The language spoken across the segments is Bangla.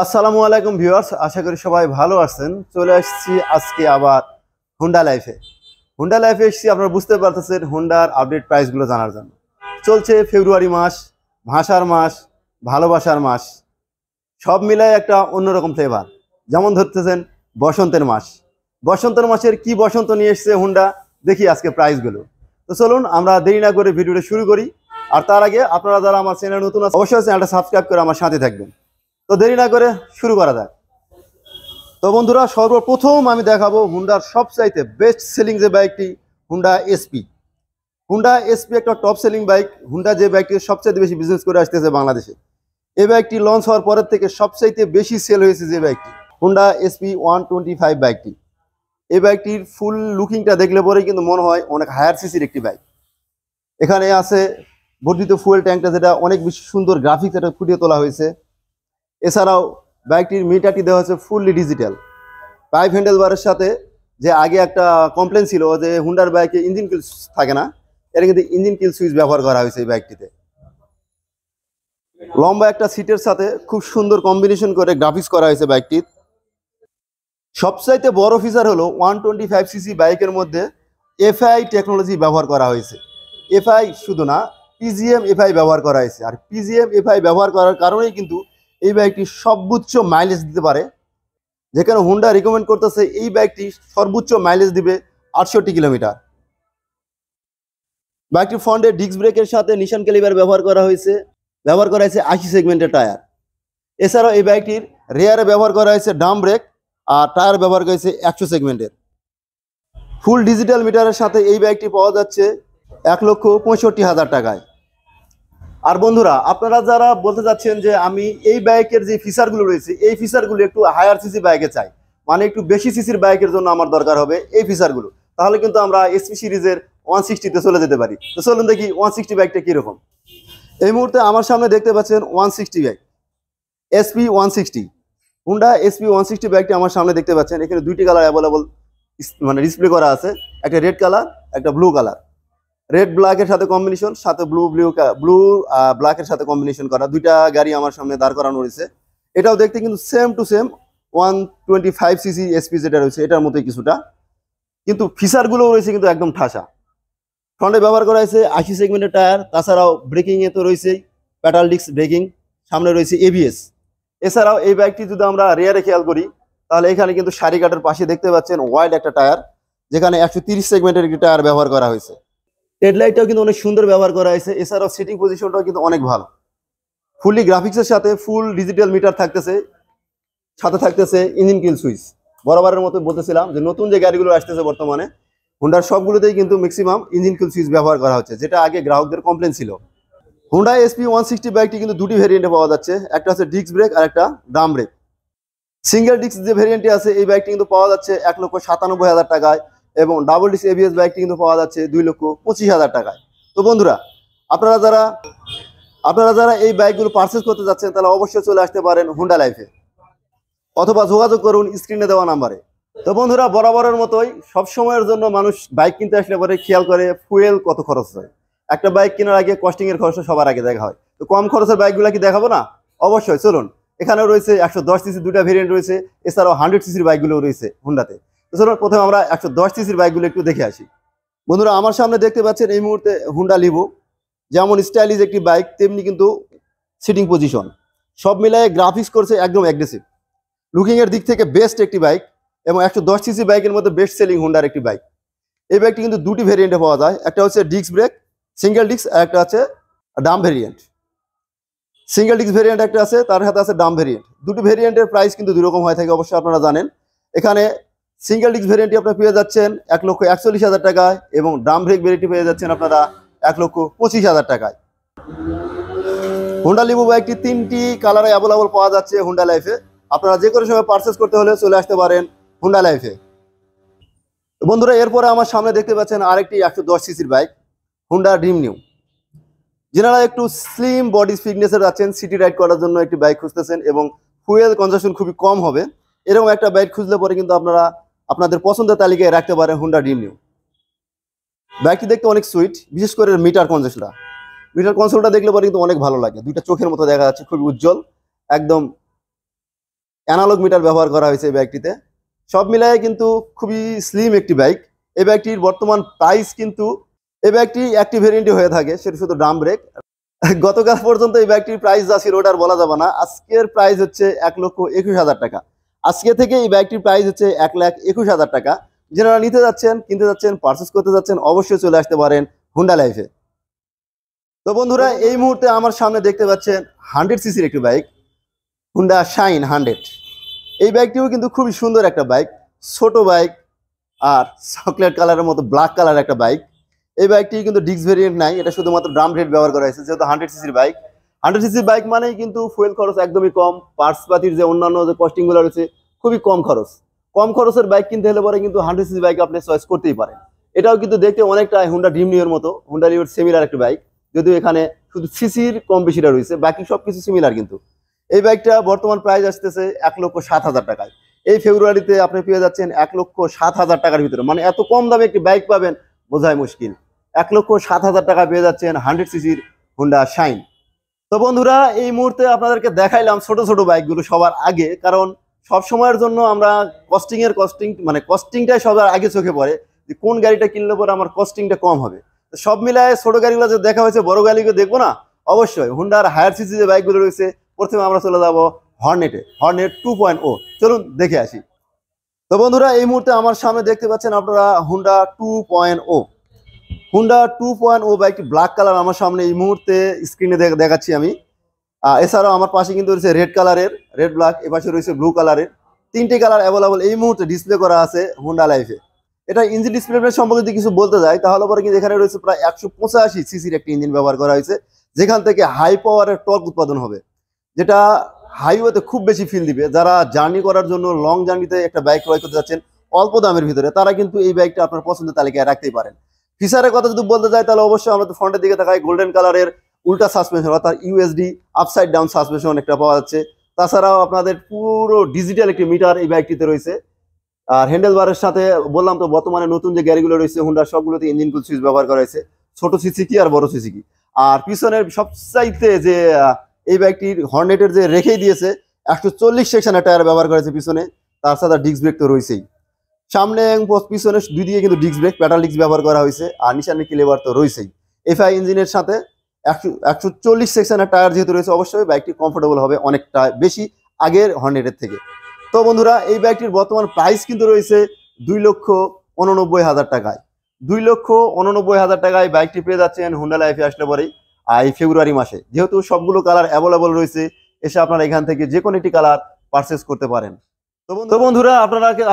আসসালামু আলাইকুম ভিউয়ার্স, আশা করি সবাই ভালো আছেন। চলে আসছি আজকে আবার হোন্ডা লাইফে এসেছি। আপনারা বুঝতে পারতেছেন হোন্ডার আপডেট প্রাইসগুলো জানার জন্য। চলছে ফেব্রুয়ারি মাস, ভাষার মাস, ভালোবাসার মাস, সব মিলায় একটা অন্যরকম ফ্লেভার। যেমন ধরতেছেন বসন্তের মাসের কি বসন্ত নিয়ে এসেছে হোন্ডা, দেখি আজকে প্রাইসগুলো। তো চলুন আমরা দেরি না করে ভিডিওটা শুরু করি। আর তার আগে আপনারা যারা আমার চ্যানেল নতুন আছে অবশ্যই চ্যানেলটা সাবস্ক্রাইব করে আমার সাথে থাকবেন। তো দেরি না করে শুরু করা যাক। তো বন্ধুরা, সর্বপ্রথম আমি দেখাবো হোন্ডার সবচাইতে বেস্ট সেলিং যে বাইকটি, হোন্ডা এসপি একটা টপ সেলিং বাইক। হোন্ডা যে বাইকটি সবচাইতে বেশি বিজনেস করে আসতেছে বাংলাদেশে, এই বাইকটি লঞ্চ হওয়ার পরের থেকে সবচাইতে বেশি সেল হয়েছে যে বাইকটি, হোন্ডা এসপি 125 বাইকটি। এই বাইকটির ফুল লুকিংটা দেখলে পরেই কিন্তু মনে হয় অনেক হায়ার সিসির একটি বাইক। এখানে আছে বর্ধিত ফুয়েল ট্যাঙ্কটা, যেটা অনেক বেশি সুন্দর গ্রাফিক্স এটা ফুটিয়ে তোলা হয়েছে। এছাড়াও বাইকটির মিটারটি দেওয়া হচ্ছে ফুললি ডিজিটাল। পাইপ হ্যান্ডেল বারের সাথে যে আগে একটা কমপ্লেন ছিল যে হুন্ডার বাইকে ইঞ্জিন কিল থাকে না, এটা কিন্তু ইঞ্জিন কিল সুইচ ব্যবহার করা হয়েছে এই বাইকটিতে। লম্বা একটা সিটের সাথে খুব সুন্দর কম্বিনেশন করে গ্রাফিক্স করা হয়েছে বাইকটির। সবচাইতে বড় ফিচার হলো 125 সিসি বাইকের মধ্যে এফআই টেকনোলজি ব্যবহার করা হয়েছে। এফআই শুধু না, পিজিএম এফআই ব্যবহার করা হয়েছে। আর পিজিএম এফআই ব্যবহার করার কারণেই কিন্তু এই বাইকটি সর্বোচ্চ মাইলেজ দিতে পারে, যেখানে হোন্ডা রিকমেন্ড করতেছে এই বাইকটি সর্বোচ্চ মাইলেজ দিবে 68 কিলোমিটার। বাইকটির ফ্রন্টে ডিস্ক ব্রেকের সাথে নিশান ক্যালিবার ব্যবহার করা হয়েছে 80 সেগমেন্টের টায়ার। এছাড়াও এই বাইকটির রেয়ারে ব্যবহার করা হয়েছে ডাম ব্রেক, আর টায়ার ব্যবহার করা হয়েছে 100 সেগমেন্টের। ফুল ডিজিটাল মিটারের সাথে এই বাইকটি পাওয়া যাচ্ছে 1,65,000 টাকায়। আর বন্ধুরা, আপনারা যারা বলতে চাচ্ছেন যে আমি এই বাইকের যে ফিচারগুলো রয়েছে এই ফিচারগুলো একটু হায়ার সিসি বাইকে চাই, মানে একটু বেশি সিসির বাইকের জন্য আমার দরকার হবে এই ফিচারগুলো, তাহলে কিন্তু আমরা এসপি সিরিজের 160-তে চলে যেতে পারি। তো চলুন দেখি 160 বাইকটা কীরকম। এই মুহূর্তে আমার সামনে দেখতে পাচ্ছেন 160 বাইক, এসপি 160, হোন্ডা এসপি 160 বাইকটি আমার সামনে দেখতে পাচ্ছেন। এখানে দুইটি কালার অ্যাভেলেবল মানে ডিসপ্লে করা আছে, একটা রেড কালার, একটা ব্লু কালার। রেড ব্ল্যাকের সাথে কম্বিনেশন, সাথে ব্লু ব্ল্যাকের সাথে কম্বিনেশন করা দুইটা গাড়ি আমার সামনে দাঁড় করানো রয়েছে। এটাও দেখতে কিন্তু same to same 125 CC SP যেটা রয়েছে এটার মতোই কিছুটা, কিন্তু ফিচারগুলো রয়েছে কিন্তু একদম ঠাসা। ফ্রন্টে ব্যবহার করা হয়েছে 80 সেগমেন্টের টায়ার। তাছাড়াও ব্রেকিংয়ে তো রয়েছে প্যাডাল ডিস্ক ব্রেকিং, সামনে রয়েছে এবিএস। এছাড়াও এই বাইকটি যদি আমরা রেয়ারে খেয়াল করি, তাহলে এখানে কিন্তু সারি কাটার পাশে দেখতে পাচ্ছেন ওয়াইড একটা টায়ার, যেখানে 130 সেগমেন্টের একটি টায়ার ব্যবহার করা হয়েছে। হেডলাইটটাও কিন্তু অনেক সুন্দর ব্যবহার করা হয়েছে। এছাড়াও সিটিং পজিশনটাও কিন্তু অনেক ভালো। ফুললি গ্রাফিক্সের সাথে ফুল ডিজিটাল মিটার থাকতেছে, সাথে থাকতেছে ইঞ্জিন কিল সুইচ। বরাবরের মতো বলতেছিলাম যে নতুন যে গাড়িগুলো আসতেছে বর্তমানে হোন্ডার সবগুলোতেই কিন্তু ম্যাক্সিমাম ইঞ্জিন কিল সুইচ ব্যবহার করা হচ্ছে, যেটা আগে গ্রাহকদের কমপ্লেন ছিল। হোন্ডা এসপি 160 বাইকটি কিন্তু দুটি ভেরিয়েন্টে পাওয়া যাচ্ছে, একটা হচ্ছে ডিস্ক ব্রেক আর একটা ডাম ব্রেক। সিঙ্গেল ডিস্ক যে ভেরিয়েন্টটি আছে এই বাইকটি কিন্তু পাওয়া যাচ্ছে 1,97,000 টাকায়, এবং ডাবল ডিস্ক এবিএস বাইকটি কিন্তু পাওয়া যাচ্ছে 2,25,000 টাকায়। তো বন্ধুরা, আপনারা যারা এই বাইকগুলো পারচেস করতে যাচ্ছেন তাহলে অবশ্যই চলে আসতে পারেন হোন্ডা লাইফে, অথবা যোগাযোগ করুন স্ক্রিনে দেওয়া নাম্বারে। তো বন্ধুরা, বরাবরের মতোই সব সময়ের জন্য মানুষ বাইক কিনতে আসলে পরে খেয়াল করে ফুয়েল কত খরচ হয়। একটা বাইক কেনার আগে কস্টিং এর খরচটা সবার আগে দেখা হয়। তো কম খরচের বাইকগুলো কি দেখাবো না? অবশ্যই চলুন। এখানেও রয়েছে 110 সিসি দুটা ভেরিয়েন্ট রয়েছে, এছাড়াও 100 সিসির বাইকগুলো রয়েছে হোন্ডাতে। তো চলুন প্রথমে আমরা 110 সিসির বাইকগুলো একটু দেখে আসি। বন্ধুরা, আমার সামনে দেখতে পাচ্ছেন এই মুহূর্তে হোন্ডা লিভো। যেমন স্টাইলিশ একটি বাইক, তেমনি কিন্তু সিটিং পজিশন সব মিলায়ে গ্রাফিক্স করছে একদম অ্যাগ্রেসিভ। লুকিংয়ের দিক থেকে বেস্ট একটি বাইক, এবং 110 সিসি বাইকের মধ্যে বেস্ট সেলিং হোন্ডার একটি বাইক। এই বাইকটি কিন্তু দুটি ভেরিয়েন্টে পাওয়া যায়, একটা হচ্ছে ডিস্ক ব্রেক সিঙ্গেল ডিস্ক, আর একটা আছে Dam variant. Single disc variant একটা আছে, তার সাথে আছে ডাম ভেরিয়েন্ট। দুটি ভেরিয়েন্টের প্রাইস কিন্তু দুই রকম হয়ে থাকে, অবশ্যই আপনারা জানেন। এখানে সিঙ্গেল ডিস্ক ভেরিয়েন্টটি আপনারা পেয়ে যাচ্ছেন 1,41,000 টাকায়, এবং ডাম ব্রেক ভেরিয়েন্টটি পেয়ে যাচ্ছেন আপনারা 1,25,000 টাকায়। হোন্ডা লিভো বাইকটি 3টি কালারে অ্যাভেলেবল পাওয়া যাচ্ছে হোন্ডা লাইফে। আপনারা যে কোনো সময় পারচেস করতে হলে চলে আসতে পারেন হোন্ডা লাইফে। বন্ধুরা, এরপরে আমার সামনে দেখতে পাচ্ছেন আরেকটি 110 সিসির বাইক, হোন্ডা ড্রিম নিউ। যারা একটু স্লিম বডি ফিটনেসে যাচ্ছেন, সিটি রাইড করার জন্য একটি বাইক খুঁজতেছেন এবং ফুয়েল কনজাম্পশন খুবই কম হবে, এরকম একটা বাইক খুঁজলে পরে কিন্তু আপনারা আপনাদের পছন্দের তালিকায় রাখতে পারেন হোন্ডা ড্রিম নিউ। বাইকটি দেখতে অনেক সুইট, বিশেষ করে মিটার কনসোলটা দেখলে পরে কিন্তু অনেক ভালো লাগে। দুইটা চোখের মতো দেখা যাচ্ছে, খুবই উজ্জ্বল, একদম অ্যানালগ মিটার ব্যবহার করা হয়েছে এই বাইকটিতে। সব মিলায়ে কিন্তু খুবই স্লিম একটি বাইক। এই বাইকটির বর্তমান প্রাইস কিন্তু, এই বাইকটি একটি ভেরিয়েন্টে হয়ে থাকে, সেটা শুধু ড্রাম ব্রেক। গতকাল পর্যন্ত এই বাইকটির প্রাইস যা ছিল ওটা আর বলা যাবে না। আজকের প্রাইস হচ্ছে 1,21,000 টাকা। আজকে থেকে এই বাইকটির প্রাইস হচ্ছে 1,21,000 টাকা। যারা নিতে যাচ্ছেন, কিনতে যাচ্ছেন, পারচেস করতে যাচ্ছেন, অবশ্যই চলে আসতে পারেন হুন্ডা লাইফে। তো বন্ধুরা, এই মুহূর্তে আমার সামনে দেখতে পাচ্ছেন 100 সিসির একটি বাইক, হুন্ডা শাইন 100। এই বাইকটিও কিন্তু খুবই সুন্দর একটা বাইক, ছোট বাইক আর চকলেট কালারের মতো ব্ল্যাক কালার একটা বাইক। এই বাইকটি কিন্তু ডিস্ক ভেরিয়েন্ট নাই, এটা শুধুমাত্র ড্রাম ব্রেক ব্যবহার করা হয়েছে। যেহেতু 100 সিসির বাইক, 100 সিসির বাইক মানেই কিন্তু ফুয়েল খরচ একদমই কম, পার্টস পাতির যে অন্যান্য যে কস্টিংগুলো রয়েছে খুবই কম খরচ। কম খরচের বাইক কিনতে হলে পরে কিন্তু 100 সিসি বাইক আপনি চয়েস করতেই পারেন। এটাও কিন্তু দেখতে অনেকটা হুন্ডা ড্রিম নিউর মতো, হুন্ডা লিওর সিমিলার একটা বাইক, যদিও এখানে শুধু সিসির কম বেশিটা রয়েছে, বাকি সবকিছু সিমিলার। কিন্তু এই বাইকটা বর্তমান প্রাইস আসতেছে 1,07,000 টাকায়। এই ফেব্রুয়ারিতে আপনি পেয়ে যাচ্ছেন 1,07,000 টাকার ভিতরে। মানে এত কম দামে একটি বাইক পাবেন বোঝাই মুশকিল। 1,07,000 টাকা পেয়ে যাচ্ছেন 100 সিসির হুন্ডা শাইন। তো বন্ধুরা, এই মুহূর্তে আপনাদেরকে দেখাইলাম ছোট ছোট বাইকগুলো সবার আগে, কারণ সব সময়ের জন্য আমরা কস্টিংটাই সবার আগে চোখে পড়ে, যে কোন গাড়িটা কিনলে পরে আমার কস্টিংটা কম হবে। তো সব মিলায় ছোট গাড়িগুলো যে দেখা হয়েছে, বড় গাড়িগুলো দেখবো না? অবশ্যই হুন্ডার হায়ার সিসি যে বাইকগুলো রয়েছে, প্রথমে আমরা চলে যাবো হর্নেট 2.0। চলুন দেখে আসি। তো বন্ধুরা, এই মুহূর্তে আমার সামনে দেখতে পাচ্ছেন আপনারা হুন্ডা 2.0। হুন্ডা 2.0 বাইকটি ব্ল্যাক কালার আমার সামনে এই মুহূর্তে স্ক্রিনে দেখাচ্ছি আমি। এছাড়াও আমার পাশে কিন্তু রয়েছে রেড কালারের, রেড ব্ল্যাক, এপাশে রয়েছে ব্লু কালারের। তিনটে কালার অ্যাভেলেবল এই মুহূর্তে ডিসপ্লে করা আছে হুন্ডা লাইফে। এটা ইঞ্জিন ডিসপ্লেসমেন্ট সম্পর্কে যদি কিছু বলতে যাই, তাহলে পরে কিন্তু এখানে রয়েছে প্রায় 185 সিসির একটি ইঞ্জিন ব্যবহার করা হয়েছে, যেখান থেকে হাই পাওয়ারের টর্ক উৎপাদন হবে, যেটা হাইওয়েতে খুব বেশি ফিল দিবে। যারা জার্নি করার জন্য লং জার্নিতে একটা বাইক ক্রয় করতে যাচ্ছেন অল্প দামের ভিতরে, তারা কিন্তু এই বাইকটা আপনার পছন্দের তালিকায় রাখতেই পারেন। ফিচারের কথা যদি বলতে যাই, তাহলে অবশ্যই আমরা তো ফ্রন্টের দিকে তাকাই, গোল্ডেন কালারের উল্টা সাসপেনশন, অর্থাৎ ইউএসডি আপসাইড ডাউন সাসপেনশন একটা পাওয়া যাচ্ছে। তাছাড়াও আপনাদের পুরো ডিজিটাল একটি মিটার এই বাইকটিতে রয়েছে। আর হ্যান্ডেল বারের সাথে বললাম তো, বর্তমানে নতুন যে গাড়িগুলো রয়েছে হুন্ডার সবগুলোতে ইঞ্জিন কুল সুইচ ব্যবহার করা হয়েছে, ছোট সিসি কি আর বড় সিসি কি। আর পিছনের সবচাইতে যে এই বাইকটির হর্নেটের যে রেখেই দিয়েছে 140 সেকশনের টায়ার ব্যবহার করেছে পিছনে, তার সাথে ডিস্ক ব্রেক তো রয়েছেই। সামনে এবং পিছনে দুই দিকে কিন্তু ডিস্ক ব্রেক, প্যাডাল ডিস্ক ব্যবহার করা হয়েছে, আর নিশানের ক্লেভার তো রয়েছেই। এফআই ইঞ্জিনের সাথে 140 সেকশনের টায়ার যেহেতু রয়েছে, অবশ্যই বাইকটি কমফোর্টেবল হবে অনেকটা বেশি আগের হর্নেটের থেকে। তো বন্ধুরা, এই বাইকটির বর্তমান প্রাইস কিন্তু রয়েছে 2,89,000 টাকায়। 2,89,000 টাকায় বাইকটি পেয়ে যাচ্ছেন হুন্ডা লাইফে আসলে পরেই এই ফেব্রুয়ারি মাসে। যেহেতু সবগুলো কালার অ্যাভেলেবল রয়েছে, এসে আপনারা এখান থেকে যে কোনো একটি কালার পারচেস করতে পারেন। তো বন্ধুরা,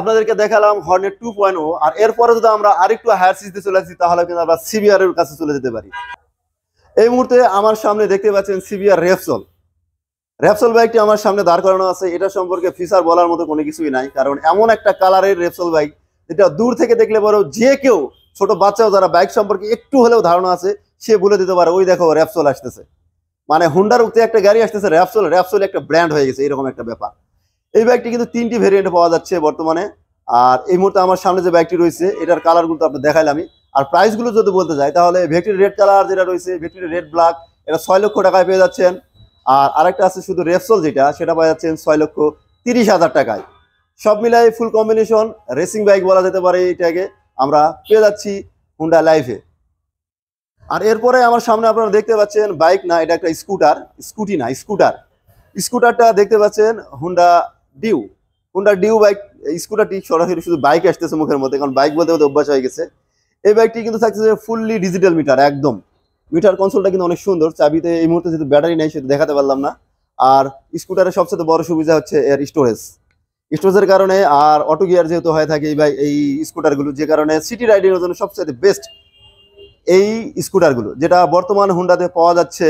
আপনাদেরকে দেখালাম হর্নেট 2.0। আর এরপরে যদি আমরা আরেকটু হায়ার সিসিতে চলে আসি, তাহলে কিন্তু আমরা সিবিআর এর কাছে চলে যেতে পারি। এই মুহূর্তে আমার সামনে দেখতে পাচ্ছেন সিবিআর রেপসল বাইকটি আমার সামনে দাঁড় করানো আছে। এটা সম্পর্কে ফিচার বলার মতো কোনো কিছুই নাই, কারণ এমন একটা কালারের রেপসল বাইক, যেটা দূর থেকে দেখলে বড় যে কেউ, ছোট বাচ্চাও যারা বাইক সম্পর্কে একটু হলেও ধারণা আছে, সে বলে দিতে পারে ওই দেখো রেপসল আসতেছে। মানে হুন্ডার উঠতে একটা গাড়ি আসতেছে, রেপসল একটা ব্র্যান্ড হয়ে গেছে, এরকম একটা ব্যাপার। এই বাইকটি কিন্তু 3টি ভেরিয়েন্টে পাওয়া যাচ্ছে বর্তমানে। আর এই মুহূর্তে আমার সামনে যে বাইকটি রয়েছে, এটার কালারগুলো তো আপনি দেখাইলামই। আর প্রাইসগুলো যদি বলতে যাই, তাহলে ভেক্টরি রেড কালার যেটা রয়েছে, ভেক্টরি রেড ব্ল্যাক, এটা 6 লক্ষ টাকায় পেয়ে যাচ্ছেন। আর আরেকটা আছে শুধু রেপসল, সেটা পেয়ে যাচ্ছেন 6,30,000 টাকায়। সব মিলাই ফুল কম্বিনেশন রেসিং বাইক বলা যেতে পারে এটাকে, আমরা পেয়ে যাচ্ছি হুন্ডা লাইফে। আর এরপরে আমার সামনে আপনারা দেখতে পাচ্ছেন বাইক না, এটা একটা স্কুটারটা দেখতে পাচ্ছেন হুন্ডা ডিউ বাইক। স্কুটারটি সরাসরি শুধু বাইক আসতেছে মুখের মধ্যে, কারণ বাইক বলতে বলতে অভ্যাস হয়ে গেছে। এই বাইকটি কিন্তু থাকছে ফুললি ডিজিটাল মিটার, একদম মিটার কনসোলটা কিন্তু অনেক সুন্দর। চাবিতে এই মুহূর্তে যেহেতু ব্যাটারি নেই, সেটা দেখাতে পারলাম না। আর স্কুটারের সবচেয়ে বড় সুবিধা হচ্ছে এর স্টোরেজের কারণে, আর অটো গিয়ার যেহেতু হয়ে থাকে এই স্কুটারগুলো, যে কারণে সিটি রাইডিংয়ের জন্য সবচেয়ে বেস্ট এই স্কুটারগুলো, যেটা বর্তমান হুন্ডাতে পাওয়া যাচ্ছে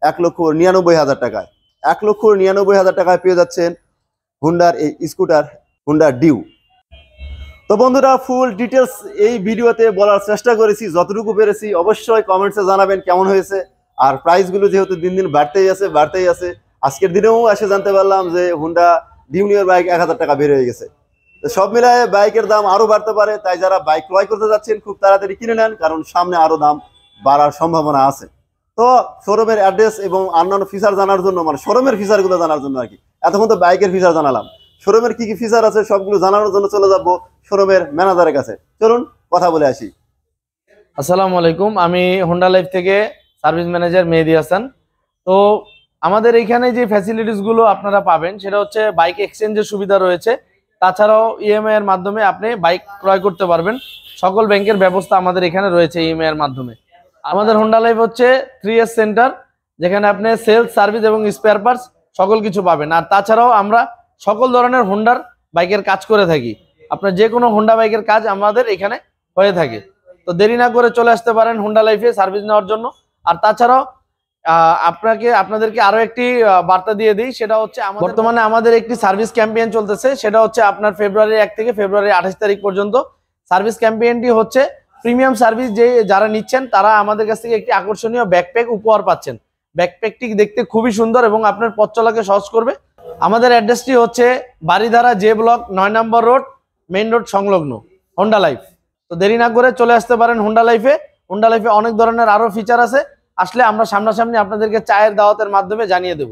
1,99,000 টাকায়। 1,99,000 টাকায় পেয়ে যাচ্ছেন হুন্ডার এই স্কুটার হুন্ডা ডিউ। তো বন্ধুরা, ফুল ডিটেলস এই ভিডিওতে বলার চেষ্টা করেছি, যতটুকু পেরেছি। অবশ্যই কমেন্টসে জানাবেন কেমন হয়েছে। আর প্রাইসগুলো যেহেতু দিন দিন বাড়তেই আছে, আজকের দিনেও এসে জানতে পারলাম যে হুন্ডা ডিউ নিউর বাইক 1,000 টাকা বের হয়ে গেছে। তো সব মিলায় বাইকের দাম আরো বাড়তে পারে, তাই যারা বাইক ক্রয় করতে যাচ্ছেন খুব তাড়াতাড়ি কিনে নেন, কারণ সামনে আরো দাম বাড়ার সম্ভাবনা আছে। তো শোরুমের অ্যাড্রেস এবং অন্যান্য ফিচার জানার জন্য, মানে শোরুমের ফিচারগুলো জানার জন্য আর কি, এতক্ষণ তো বাইকের ফিচার জানালাম। শোরুমের কি কি ফিচার আছে সবগুলো জানানোর জন্য চলে যাব শোরুমের ম্যানেজারের কাছে। চলুন কথা বলে আসি। আসসালামু আলাইকুম, আমি হোন্ডা লাইফ থেকে সার্ভিস ম্যানেজার মেহেদী হাসান। তো আমাদের এইখানে যে ফ্যাসিলিটিসগুলো আপনারা পাবেন সেটা হচ্ছে বাইক এক্সচেঞ্জের সুবিধা রয়েছে। তাছাড়াও ইএমআই এর মাধ্যমে আপনি বাইক ক্রয় করতে পারবেন। সকল ব্যাংকের ব্যবস্থা আমাদের এখানে রয়েছে ইএমআই এর মাধ্যমে। আমাদের হোন্ডা লাইফ হচ্ছে 3S সেন্টার, যেখানে আপনি সেলস, সার্ভিস এবং স্পেয়ার পার্টস সকল কিছু পাবেন। আর তাছাড়াও আমরা সকল ধরনের হোন্ডার বাইকের কাজ করে থাকি। আপনার যে কোনো হোন্ডা বাইকের কাজ আমাদের এখানে হয়ে থাকে। তো দেরি না করে চলে আসতে পারেন হোন্ডা লাইফে সার্ভিস নেওয়ার জন্য। আর তাছাড়াও আপনাদেরকে আরো একটি বার্তা দিয়ে দিই, সেটা হচ্ছে বর্তমানে আমাদের একটি সার্ভিস ক্যাম্পেইন চলতেছে। সেটা হচ্ছে আপনার ফেব্রুয়ারি 1 থেকে ফেব্রুয়ারি 28 তারিখ পর্যন্ত সার্ভিস ক্যাম্পেইনটি হচ্ছে। প্রিমিয়াম সার্ভিস যারা নিচ্ছেন তারা আমাদের কাছ থেকে একটি আকর্ষণীয় ব্যাকপ্যাক উপহার পাচ্ছেন। ব্যাকপ্যাকটি দেখতে খুবই সুন্দর এবং আপনার পথ চলাকে সহজ করবে। আমাদের অ্যাড্রেসটি হচ্ছে বারিধারা জে ব্লক 9 নম্বর রোড, মেইন রোড সংলগ্ন, হোন্ডা লাইফ। তো দেরি না করে চলে আসতে পারেন হোন্ডা লাইফে। হোন্ডা লাইফে অনেক ধরনের আরো ফিচার আছে, আসলে আমরা সামনাসামনি আপনাদেরকে চায়ের দাওয়াতের মাধ্যমে জানিয়ে দেব।